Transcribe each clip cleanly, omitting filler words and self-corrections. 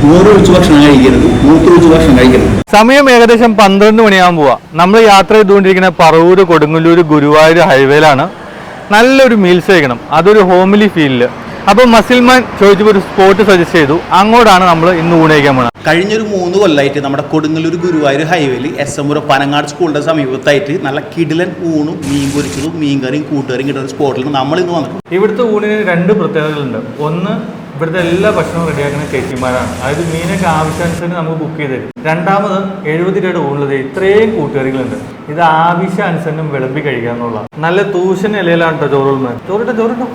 മോരൊഴിച്ച് ഭക്ഷണം കഴിക്കരുത്, മൂത്രൊഴിച്ച് ഭക്ഷണം കഴിക്കരുത്. സമയം ഏകദേശം 12 മണിയാകാൻ പോവാ. നമ്മൾ യാത്ര ചെയ്തുകൊണ്ടിരിക്കുന്ന പറവൂര്, കൊടുങ്ങല്ലൂർ, ഗുരുവായൂർ ഹൈവേയിലാണ്. നല്ലൊരു മീൽസ് കഴിക്കണം, അതൊരു ഹോംലി ഫീലില്. അപ്പോൾ മസിൽമാൻ ചോദിച്ചപ്പോൾ ഒരു സ്പോട്ട് സജസ്റ്റ് ചെയ്തു. അങ്ങോട്ടാണ് നമ്മൾ ഇന്ന് ഊണ് കഴിക്കാൻ പോകുന്നത്. കഴിഞ്ഞൊരു 3 കൊല്ലമായിട്ട് നമ്മുടെ കൊടുങ്ങല്ലൂർ ഗുരുവായൂർ ഹൈവേയിൽ SM പനങ്ങാട് സ്കൂളിൻ്റെ സമീപത്തായിട്ട് നല്ല കിടിലൻ ഊണും മീൻ പൊരിച്ചതും മീൻകറിയും കൂട്ടുകറിയും കിട്ടുന്ന സ്പോട്ടിൽ നമ്മൾ ഇന്ന് വന്നിട്ടുണ്ട്. ഇവിടുത്തെ ഊണിന് 2 പ്രത്യേകതകളുണ്ട്. ഒന്ന്, ഇവിടുത്തെ എല്ലാ ഭക്ഷണവും റെഡിയാക്കുന്ന ചേച്ചിമാരാണ്. അതായത് മീനൊക്കെ ആവശ്യാനുസരണം നമുക്ക് ബുക്ക് ചെയ്ത് തരും. രണ്ടാമത് 70 രൂപയുടെ ഊണുള്ളത് ഇത്രയും കൂട്ടുകറികളുണ്ട്. ഇത് ആവശ്യാനുസരണം വിളമ്പി കഴിക്കാന്നുള്ള നല്ല തൂശൻ ഇലയിലാണ് കേട്ടോ ചോറുള്ളത്. ചോറിട്ടോ.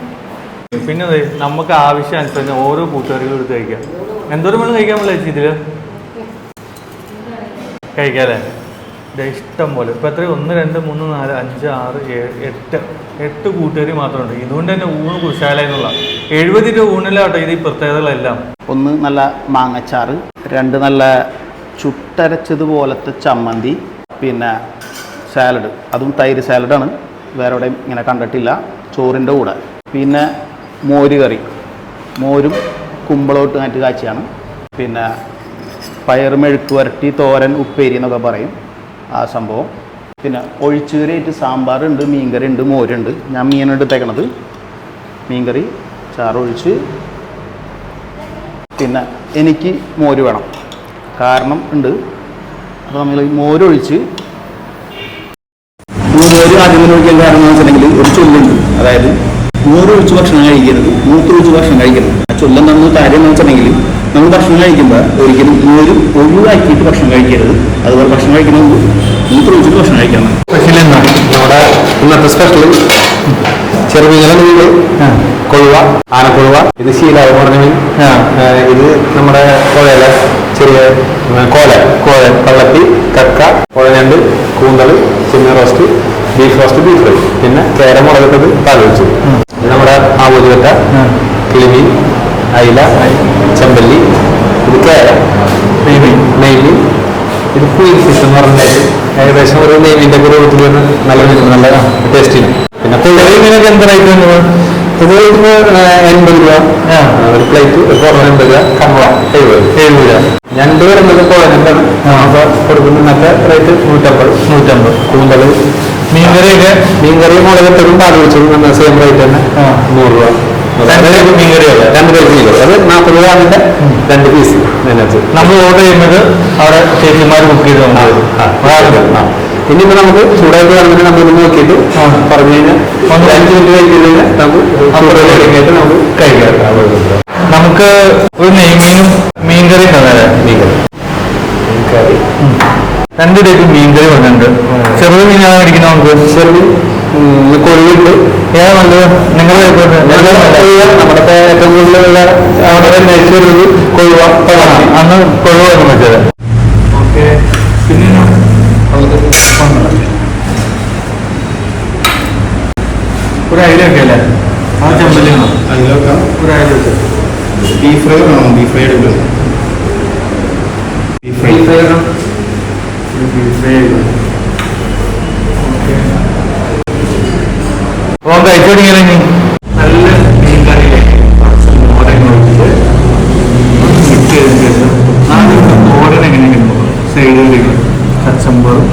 പിന്നെ നമുക്ക് ആവശ്യാനുസരണം ഓരോ കൂട്ടുകറികളും എടുത്ത് കഴിക്കാം. എന്തോരം വേണം കഴിക്കാൻ പറ്റില്ല ചേച്ചി ഇതില് കഴിക്കാല്ലേ? ഇഷ്ടം പോലെ. ഇപ്പം എത്ര 1, 2, 3, 4, 5, 6, 7, 8 കൂട്ടുകറി മാത്രമുണ്ട്. ഇതുകൊണ്ട് തന്നെ ഊണ് കുശാല എന്നുള്ള 70 രൂപ ഊണിലാട്ടോ ഇത് ഈ പ്രത്യേകതകളെല്ലാം. ഒന്ന് നല്ല മാങ്ങച്ചാറ്, 2 നല്ല ചുട്ടരച്ചതുപോലത്തെ ചമ്മന്തി, പിന്നെ സാലഡ്, അതും തൈര് സാലഡാണ്, വേറെ എവിടെയും ഇങ്ങനെ കണ്ടിട്ടില്ല, ചോറിൻ്റെ കൂടെ. പിന്നെ മോര് കറി, മോരും കുമ്പളോട്ട് മാറ്റി കാച്ചിയാണ്. പിന്നെ പയർ മെഴുക്ക് വരട്ടി, തോരൻ, ഉപ്പേരി എന്നൊക്കെ പറയും ആ സംഭവം. പിന്നെ ഒഴിച്ചുകറിയായിട്ട് സാമ്പാറുണ്ട്, മീൻകറി ഉണ്ട്, മോരുണ്ട്. ഞാൻ മീനാണ് എടുത്തേക്കണത്. മീൻകറി, ചാറൊഴിച്ച്. പിന്നെ എനിക്ക് മോര് വേണം, കാരണം ഉണ്ട്. അപ്പോൾ നമ്മൾ മോരൊഴിച്ച് മോര് ആദ്യം ഒഴിക്കാൻ കാരണം എന്ന് വെച്ചിട്ടുണ്ടെങ്കിൽ ഒരു ചൊല്ലുണ്ട്. അതായത് മോരൊഴിച്ച് ഭക്ഷണം കഴിക്കരുത്, മൂത്രൊഴിച്ച് ഭക്ഷണം കഴിക്കരുത്. ആ ചൊല്ലം നമ്മൾ കാര്യം എന്ന് വെച്ചിട്ടുണ്ടെങ്കിൽ നമ്മൾ ഭക്ഷണം കഴിക്കുമ്പോൾ ഒരിക്കലും മോര് ഒഴിവാക്കിയിട്ട് ഭക്ഷണം കഴിക്കരുത്. അതുപോലെ ഭക്ഷണം കഴിക്കണമെങ്കിൽ മൂത്രൊഴിച്ചിട്ട് ഭക്ഷണം കഴിക്കണം. സ്പെഷ്യൽ എന്താണ് നമ്മുടെ ഇന്നത്തെ സ്പെഷ്യൽ? ചെറുമീൻ, കൊഴുവ, ആനക്കൊഴുവ. ഇത് ശീലാവ് പറഞ്ഞ മീൻ. ഇത് നമ്മുടെ പുഴയിലെ ചെറിയ കോല, പള്ളത്തി, കക്ക, പുഴഞ്ഞണ്ട്, കൂന്തൽ, ചിന്ന roast, beef roast, beef fry. പിന്നെ കേര മുളകിട്ടത്, പാലൊഴിച്ചു. ഇത് നമ്മുടെ ആവൂലിവറ്റ, കിളിമീൻ, അയില, ചെമ്പല്ലി. ഇത് കേര, നെയ്മീൻ. ഇത് ക്വീൻ ഫിഷ് എന്ന് പറഞ്ഞാൽ ഏകദേശം ഒരു നെയ്മീൻ്റെ ഒക്കെ രൂപത്തിൽ വന്ന് നല്ല നല്ല ടേസ്റ്റിന്. പിന്നെ പുഴമീനൊക്കെ എന്താ റേറ്റ് വരുന്നത്? ഇത് 80 രൂപ ഒരു പ്ലേറ്റ്, ഒരു പുറമെ 80 രൂപ, കമ്പ 70 രൂപ. ഞണ്ട് വരുന്നത് പുഴഞ്ഞണ്ടാണ്. അപ്പോൾ കൊടുക്കുന്നതിനൊക്കെ റേറ്റ് 150. കൂന്തൽ, മീൻകറി മുളകിട്ടതും പാലൊഴിച്ചതും നമ്മൾ സെയിം റേറ്റ് തന്നെ 100 രൂപ. 2 മീൻകറിയല്ല, 2 പ്ലേറ്റ് മീൻകറി. അത് 40 രൂപ അതിൻ്റെ 2 പീസ്. അതിനകത്ത് നമ്മൾ ഓർഡർ ചെയ്യുന്നത് അവിടെ ചേച്ചിമാർ ബുക്ക് ചെയ്ത് ഇനിയിപ്പോൾ നമുക്ക് ചൂടായിട്ട് വേണമെങ്കിൽ നമ്മളിത് നോക്കിയിട്ട് പറഞ്ഞു കഴിഞ്ഞാൽ 5 മിനിറ്റ് കഴിക്കുന്നതിന് നമുക്ക് നമുക്ക് കഴിക്കാം. നമുക്ക് ഒരു നെയ്മീനും മീൻകറി തന്നെ. മീൻകറി 2 ടൈപ്പ് മീൻകറി വന്നിട്ടുണ്ട്. ചെറിയ മീനാണ് മേടിക്കുന്നത്. നമുക്ക് ചെറുമീൻ, കൊഴുവുണ്ട്. ഏതാ നല്ലത്? നിങ്ങളുടെ നമ്മുടെ ഏറ്റവും കൂടുതലുള്ള അവിടെ നേരിട്ട് വരുന്നത് കൊഴുവ. അന്ന് കൊഴുവ എന്ന് വെച്ചത്. ഓക്കെ. പിന്നെ ഒരു അയിലൊക്കെ അല്ലേ? ആ ചെമ്പല്ലിയാണോ? അതിലൊക്കെ ഒരു അയില വെച്ചത്. ബീഫ് ഫ്രൈ വേണം. ബീഫ് ഫ്രൈ എടുക്കുന്നത്. ബീഫ് ഫ്രൈ വേണം. ബീഫ് ഫ്രൈ ഓ കഴിച്ചോടിങ്ങനെ നല്ല മീൻ കറിയിലേക്ക് കുറച്ച് മോരൻ ഒഴിച്ചിട്ട് മിക്സ് ചെയ്തതിന് ശേഷം ആദ്യം മോരൻ എങ്ങനെയാണ് സൈഡിലേക്ക് കച്ചമ്പറും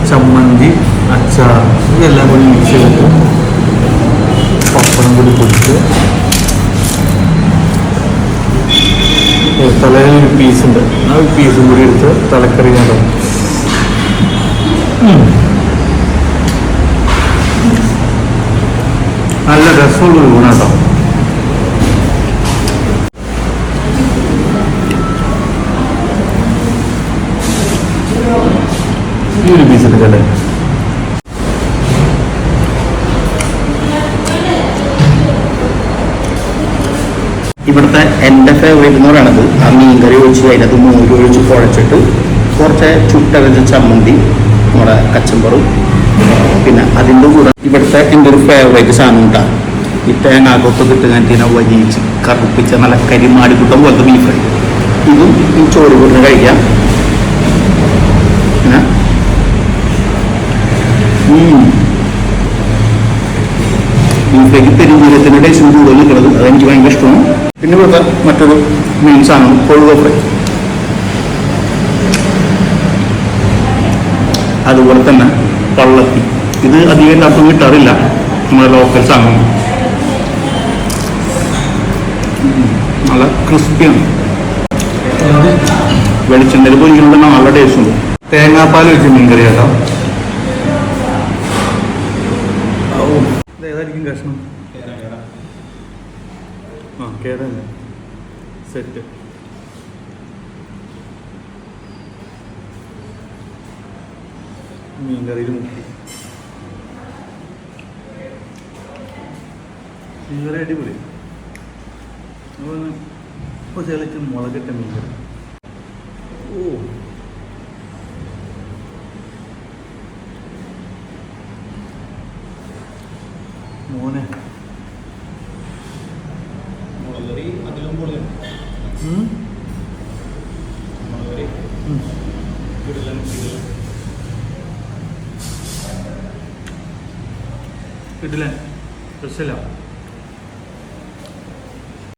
ചമ്മന്തി, അച്ചാർ, ഇതെല്ലാം കൂടി മിക്സ് ചെയ്തിട്ട് പപ്പടം കൂടി പൊടിച്ച് തലയിൽ ഒരു പീസുണ്ട്, ആ ഒരു പീസും കൂടി എടുത്ത് തലക്കറി ഞാൻ നല്ല രസമുള്ള ഊണാട്ടോ. ഈ ഒരു പീസ് എടുക്കല്ലേ? ഇവിടുത്തെ എൻ്റെ ഫേവറേറ്റ് എന്ന് പറയുന്നത് ആ മീൻകറി ഒഴിച്ച് അതിനകത്ത് മോര് ഒഴിച്ച് കുഴച്ചിട്ട് കുറച്ച് ചുട്ടരച്ച ചമ്മന്തി, നമ്മുടെ കച്ചമ്പറും, പിന്നെ അതിൻ്റെ കൂടെ ഇവിടുത്തെ എൻ്റെ ഒരു ഫേവറേറ്റ് സാധനം ഉണ്ടാകും. ഈ തേങ്ങാക്കൊത്തൊക്കെ ഇട്ട് കഴിഞ്ഞാൽ വലിയിച്ച് കറുപ്പിച്ച നല്ല കരിമാടിക്കുട്ടം പോലത്തെ ബീഫ് ഫ്രൈ. ഇതും ഈ ചോറ് കൂടെ കഴിക്കാം. പിന്നെ ബീഫ് ഫ്രൈക്ക് പെരുംജീരകത്തിൻ്റെ ടേസ്റ്റ് കൂടുതൽ നിൽക്കുന്നത്, അതെനിക്ക് ഭയങ്കര ഇഷ്ടമാണ്. പിന്നെ ഇവിടുത്തെ മറ്റൊരു മെയിൻ സാധനം കൊഴുവ ഫ്രൈ, അതുപോലെ തന്നെ പള്ളത്തി. ഇത് അധികം എല്ലാവർക്കും കിട്ടാറില്ല, നമ്മുടെ ലോക്കൽ സാധനം. നല്ല ക്രിസ്പിയാണ്, വെളിച്ചെണ്ണയിൽ പൊരിക്കുന്നുണ്ട്, നല്ല ടേസ്റ്റ് ഉണ്ട്. തേങ്ങാപ്പാൽ വെച്ച് മീൻകറി കേട്ടോ. ഏതായിരിക്കും കഷ്ണം? ആ കേരള സെറ്റ്. മീൻകറിയിൽ മുക്കി മീൻകറി അടിപൊളി. ഇപ്പോൾ ചിലക്ക് മുളകിട്ട മീൻകറി. ഓ മോനെ കിട്ടില്ല, സ്പെഷ്യലാ.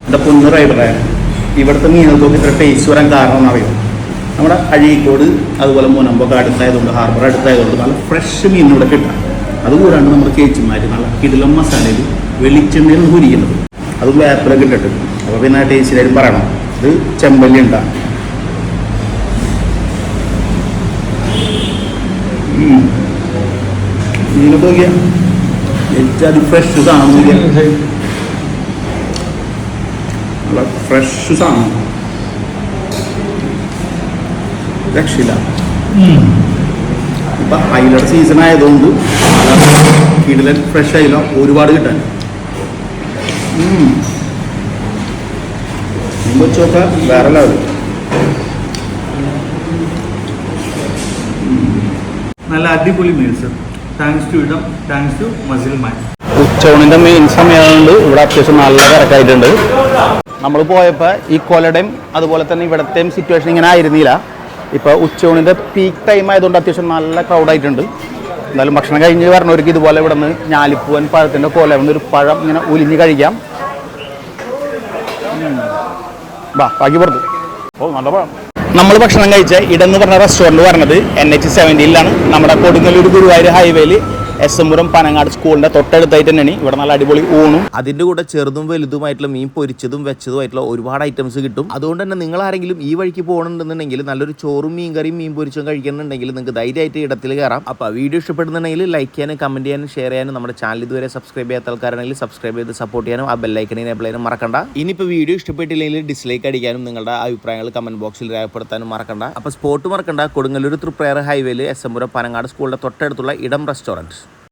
എൻ്റെ പൊന്നു റൈഡറെ, ഇവിടുത്തെ മീനുകൾക്ക് ഇത്ര ടേസ്റ്റ് വരാൻ കാരണം എന്നറിയാം. നമ്മുടെ അഴീക്കോട് അതുപോലെ മുനമ്പൊക്കെ അടുത്തായതുകൊണ്ട്, ഹാർബർ അടുത്തായതുകൊണ്ട് നല്ല ഫ്രഷ് മീൻ ഇവിടെ കിട്ടാം. അതുകൂടാണ്ട് നമ്മുടെ ചേച്ചിമാർ നല്ല കിടിലം മസാലയിൽ വെളിച്ചെണ്ണയിൽ പൊരിക്കുന്നത്, അതും വേപ്പിലൊക്കെ ഇട്ടിട്ട്. അപ്പോൾ പിന്നെ ടേസ്റ്റിലായാലും പറയണം. ഇത് ചെമ്പല്ലി ഉണ്ടാകും. മീനൊക്കെ നോക്കിയാൽ ഏറ്റവും ഫ്രഷ് സാധനം നോക്കിയാൽ നല്ല ഫ്രഷ് സാധനം, രക്ഷയില്ല. ഇപ്പം അയിലയുടെ സീസൺ ആയതുകൊണ്ട് കിടിലൻ ഫ്രഷ് അയില ഒരുപാട് കിട്ടാൻ. വെച്ചൊക്കെ വേറെ ലെവൽ. നല്ല അടിപൊളി meals. Thanks to Idam, thanks to muscle man. ഉച്ചയൂണിൻ്റെ മെയിൻ സമയമായതുകൊണ്ട് ഇവിടെ അത്യാവശ്യം നല്ല തിരക്കായിട്ടുണ്ട്. നമ്മൾ പോയപ്പോൾ ഈ കൊലയുടെയും അതുപോലെ തന്നെ ഇവിടത്തെയും സിറ്റുവേഷൻ ഇങ്ങനെ ആയിരുന്നില്ല. ഇപ്പോൾ ഉച്ചയൂണിൻ്റെ പീക്ക് ടൈം ആയതുകൊണ്ട് അത്യാവശ്യം നല്ല ക്രൗഡായിട്ടുണ്ട്. എന്നാലും ഭക്ഷണം കഴിഞ്ഞ് പറഞ്ഞവർക്ക് ഇതുപോലെ ഇവിടെ നിന്ന് ഞാലിപ്പൂവൻ പഴത്തിൻ്റെ കൊല ഒരു പഴം ഇങ്ങനെ ഉലിഞ്ഞ് കഴിക്കാം. ബാക്കി പുറത്ത് നല്ല പഴം. നമ്മൾ ഭക്ഷണം കഴിച്ച ഇടെന്ന് പറഞ്ഞ റെസ്റ്റോറൻറ്റ് പറഞ്ഞത് NH-70 നമ്മുടെ കൊടുങ്ങല്ലൂർ ഗുരുവായൂർ ഹൈവേയിൽ എസ്എംപുരം പനങ്ങാട് സ്കൂളിൻ്റെ തൊട്ടടുത്തായിട്ട് തന്നെയാണ്. ഇവിടെ നല്ല അടിപൊളി ഊണും അതിൻ്റെ കൂടെ ചെറുതും വലുതുമായിട്ടുള്ള മീൻ പൊരിച്ചതും വെച്ചതുമായിട്ടുള്ള ഒരുപാട് ഐറ്റംസ് കിട്ടും. അതുകൊണ്ട് തന്നെ നിങ്ങൾ ആരെങ്കിലും ഈ വഴിക്ക് പോകണമെന്നുണ്ടെന്നുണ്ടെങ്കിൽ നല്ലൊരു ചോറും മീൻ കറിയും മീൻ പൊരിച്ചും കഴിക്കുന്നുണ്ടെങ്കിൽ നിങ്ങൾക്ക് ധൈര്യമായിട്ട് ഇടത്തിൽ കയറാം. അപ്പോൾ വീഡിയോ ഇഷ്ടപ്പെടുന്നുണ്ടെങ്കിൽ ലൈക്ക് ചെയ്യാനും കമൻറ്റ് ചെയ്യാനും ഷെയർ ചെയ്യാനും നമ്മുടെ ചാനൽ ഇതുവരെ സബ്സ്ക്രൈബ് ചെയ്യാത്ത ആൾക്കാരാണെങ്കിൽ സബ്സ്ക്രൈബ് ചെയ്ത് സപ്പോർട്ട് ചെയ്യാനും ആ ബെല്ലൈക്കനെ എനേബിൾ ചെയ്യാനും മറക്കണ്ട. ഇനിയിപ്പോൾ വീഡിയോ ഇഷ്ടപ്പെട്ടില്ലെങ്കിൽ ഡിസ്ലൈക്ക് അടിക്കാനും നിങ്ങളുടെ അഭിപ്രായങ്ങൾ കമൻറ്റ് ബോക്സിൽ രേഖപ്പെടുത്താനും മറക്കണ്ട. അപ്പോൾ സ്പോട്ട് മറക്കണ്ട, കൊടുങ്ങല്ലൂർ തൃപ്രയാർ ഹൈവേയിൽ എസ്എംപുരം പനങ്ങാട് സ്കൂളിൻ്റെ തൊട്ടടുത്തുള്ള ഇടം റെസ്റ്റോറൻറ്റ്.